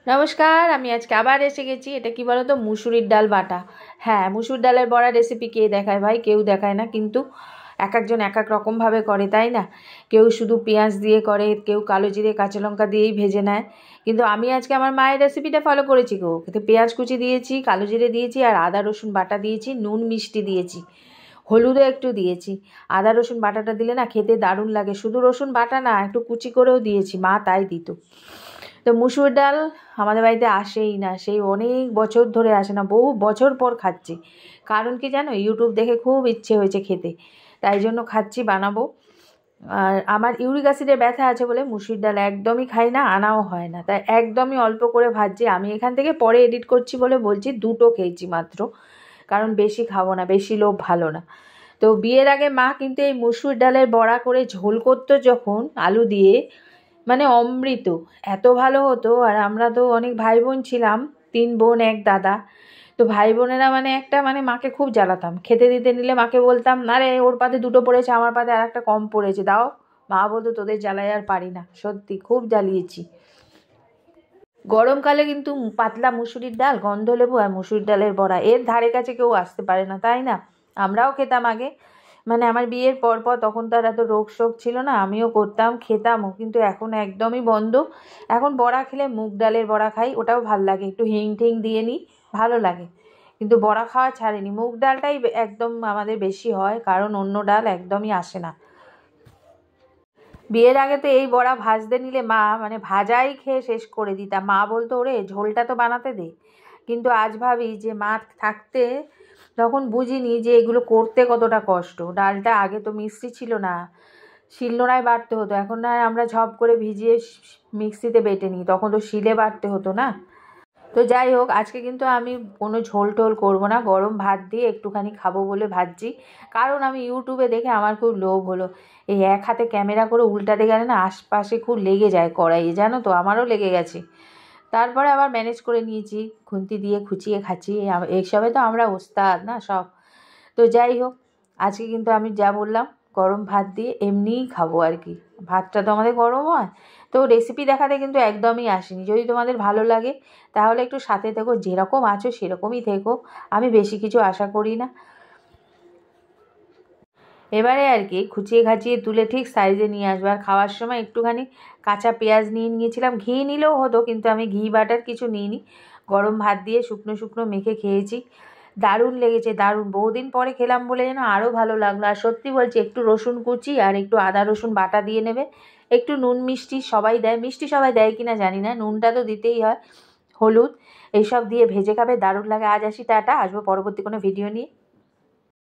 নমস্কার, আমি আজকে আবার এসে গেছি। এটা কি বলো তো, মুসুরির ডাল বাটা। হ্যাঁ, মুসুর ডালের বড়া রেসিপি কে দেখায় ভাই? কেউ দেখায় না, কিন্তু এক একজন এক এক রকমভাবে করে, তাই না? কেউ শুধু পেঁয়াজ দিয়ে করে, কেউ কালো জিরে কাঁচা লঙ্কা দিয়েই ভেজে নেয়, কিন্তু আমি আজকে আমার মায়ের রেসিপিটা ফলো করেছি গো। এতে পেঁয়াজ কুচি দিয়েছি, কালো জিরে দিয়েছি, আর আদা রসুন বাটা দিয়েছি, নুন মিষ্টি দিয়েছি, হলুদও একটু দিয়েছি। আদা রসুন বাটাটা দিলে না খেতে দারুণ লাগে। শুধু রসুন বাটা না, একটু কুচি করেও দিয়েছি, মা তাই দিত। তো মুসুর ডাল আমাদের বাড়িতে আসেই না, সেই অনেক বছর ধরে আসে না, বহু বছর পর খাচ্ছি। কারণ কি জানো, ইউটিউব দেখে খুব ইচ্ছে হয়েছে খেতে, তাই জন্য খাচ্ছি, বানাবো। আর আমার ইউরিক অ্যাসিডের ব্যথা আছে বলে মুসুর ডাল একদমই খাই না, আনাও হয় না, তাই একদমই অল্প করে ভাজছি। আমি এখান থেকে পরে এডিট করছি বলে বলছি, দুটো খেয়েছি মাত্র, কারণ বেশি খাবো না, বেশি লোভ ভালো না। তো বিয়ের আগে মা কিন্তু এই মুসুর ডালের বড়া করে ঝোল করতো যখন আলু দিয়ে, মানে অমৃত, এত ভালো হতো। আর আমরা তো অনেক ভাই বোন ছিলাম, 3 বোন 1 দাদা। তো ভাই বোনেরা মানে মাকে খুব জ্বালাতাম, খেতে দিতে নিলে মাকে বলতাম, না রে ওর পাতে 2টো পড়েছে, আমার পাতে আর একটা কম পড়েছে, দাও। মা বলতো, তোদের জ্বালায় আর পারি না। সত্যি খুব জ্বালিয়েছি। গরমকালে কিন্তু পাতলা মুসুরির ডাল, গন্ধ লেবু আর মুসুর ডালের বড়া, এর ধারে কাছে কেউ আসতে পারে না, তাই না? আমরাও খেতাম আগে, মানে আমার বিয়ের পর তখন তো আর এত রোগ শোক ছিল না, আমিও করতাম, খেতামও, কিন্তু এখন একদমই বন্ধ। এখন বড়া খেলে মুগ ডালের বড়া খাই, ওটাও ভাল লাগে, একটু হিং টিং দিয়ে নিই, ভালো লাগে। কিন্তু বড়া খাওয়া ছাড়েনি, মুগ ডালটাই একদম আমাদের বেশি হয়, কারণ অন্য ডাল একদমই আসে না। বিয়ের আগে তো এই বড়া ভাজতে নিলে মা, মানে ভাজাই খেয়ে শেষ করে দিতাম। মা বলতো, ওরে ঝোলটা তো বানাতে দে। কিন্তু আজ ভাবি যে মা থাকতে তখন বুঝিনি যে এগুলো করতে কতটা কষ্ট। ডালটা আগে তো মিক্সি ছিল না, শিলনোড়ায় বাটতে হতো, এখন না আমরা ঝপ করে ভিজিয়ে মিক্সিতে বেটে নিই, তখন তো শিলে বাটতে হতো না। তো যাই হোক, আজকে কিন্তু আমি কোনো ঝোল টোল করবো না, গরম ভাত দিয়ে একটুখানি খাবো বলে ভাজছি। কারণ আমি ইউটিউবে দেখে আমার খুব লোভ হলো, এই এক হাতে ক্যামেরা করে উল্টাতে গেলে না আশপাশে খুব লেগে যায় কড়াইয়ে, জানো তো, আমারও লেগে গেছে। তারপরে আবার ম্যানেজ করে নিয়েছি, খুন্তি দিয়ে খুঁচিয়ে খাচ্ছি, এইসবে তো আমরা ওস্তাদ না সব। তো যাই হোক, আজকে কিন্তু আমি যা বললাম, গরম ভাত দিয়ে এমনিই খাবো আর কি। ভাতটা তো আমাদের গরম হয়। তো রেসিপি দেখাতে কিন্তু একদমই আসেনি। যদি তোমাদের ভালো লাগে তাহলে একটু সাথে থেকো, যেরকম আছো সেরকমই থেকো, আমি বেশি কিছু আশা করি না। এবারে আর কি খুচিয়ে খাচিয়ে তুলে ঠিক সাইজে নিয়ে আসবো। আর খাওয়ার সময় একটুখানি কাঁচা পেঁয়াজ নিয়ে নিয়েছিলাম, ঘি নিলেও হতো, কিন্তু আমি ঘি বাটার কিছু নিইনি। গরম ভাত দিয়ে শুকনো শুকনো মেখে খেয়েছি, দারুণ লেগেছে, দারুণ। বহুদিন পরে খেলাম বলে যেন আরও ভালো লাগলো। আর সত্যি বলছি, একটু রসুন কুচি আর একটু আদা রসুন বাটা দিয়ে নেবে, একটু নুন মিষ্টি সবাই দেয়, মিষ্টি সবাই দেয় কিনা জানি না, নুনটা তো দিতেই হয়, হলুদ, এইসব দিয়ে ভেজে খাবে, দারুণ লাগে। আজ আসি, টাটা, আসবো পরবর্তী কোনো ভিডিও নিয়ে।